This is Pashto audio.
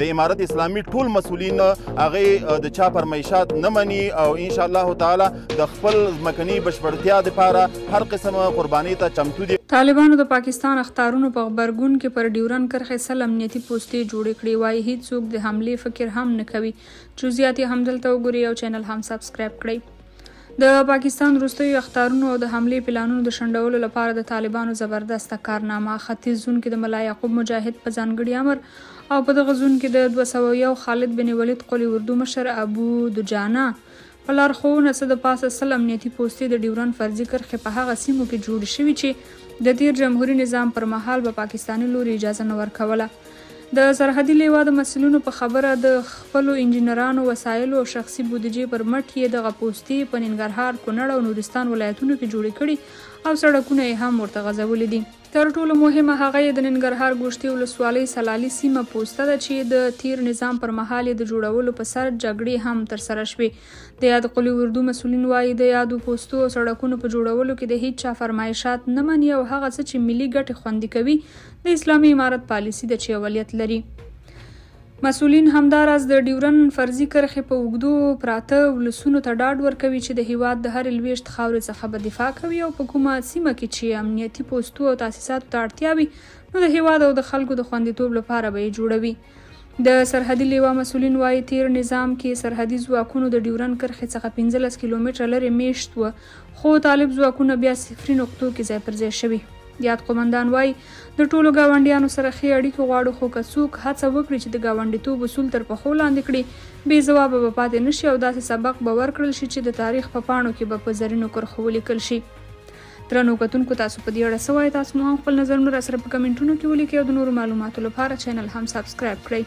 د امارت اسلامي ټول مسؤلین هغه د چا فرمایشات نه مني او ان شاء الله تعالی د خپل ځمکني بشپړتیا لپاره هر قسم قرباني ته چمتو دي. طالبانو د پاکستان اختارونو په غبرګون کې پر ډیورن کرښې سل امنیتي پوستې جوړې کړې وایي هیڅوک د حملې فکر هم نه کوي. جزئیات یې هم دلته وګورئ او چینل هم سبسکرایب کړئ. د پاکستان وروستیو اختارونو او د حملې پلانونو د شنډولو لپاره د طالبانو زبردسته کارنامه ختیځ زون کې د ملا یعقوب مجاهد په ځانګړي امر او په دغه زون کې د 201 خالد بن ولید قلی اردو مشر ابو دجانه په لارښوونه څه د پاسه سل امنیتي پوستې د ډیورن فرضي کرښې په هغه سیمو کې جوړې شوي چې د تیر جمهوري نظام پر مهال به پاکستاني لوري اجازه نه ورکوله. د سرحدي لیوا د مسؤلینو په خبره د خپلو انجینرانو وسایلو او شخصي بودیجې پر مټ یې دغه پوستې په ننګرهار، کونړ او نورستان ولایتونو کې جوړې کړي او سړکونه یې هم ورته غځولي دي. تر ټولو مهمه هغه یې د ننګرهار ګوشتې ولسوالۍ سلالي سیمه پوسته ده چې د تیر نظام پر مهال یې د جوړولو په سر جګړې هم ترسره شوې. د یاد قلی اردو مسؤلین وایي د یادو پوستو او سړکونو په جوړولو کې د هیڅ چا فرمایشات نه مني او هغه څه چې ملي ګټې خوندي کوي د اسلامي امارت پالیسي ده چې اولیت لري. مسؤلین همداراز د ډیورن فرضي کرښې په اوږدو پراته ولسونو ته ډاډ ورکوي چې د هیواد د هر لویشت خاورې څخه به دفاع کوي او په کومه سیمه کې چې امنیتي پوستو او تاسیساتو ته اړتیا وي نو د هیواد او د خلکو د خوندیتوب لپاره به یې جوړوي. د سرحدي لیوا مسؤلین وایي تیر نظام کې سرحدي ځواکونو د ډیورن کرښې څخه 15 کیلومتره لرې میشت و خو طالب ځواکونه بیا صفري نقطو کې ځای پر ځای شوي. یاد قومندان وایي د ټولو ګاونډیانو سره ښې اړیکې غواړو خو که څوک هڅه وکړي چې د ګاونډیتوب اصول تر پښو لاندې کړي بې ځوابه به پاتې نه شي او داسې سبق به ورکړل شي چې د تاریخ په پاڼو کې به په زرینو کرښو ولیکل شي. درنو کتونکو تاسو په دې اړه څه وایئ؟ تاسو مو هم خپل نظرونه راسره په کمنټونو کې ولیکئ او د نورو معلوماتو لپاره چینل هم سبسکرایب کړئ.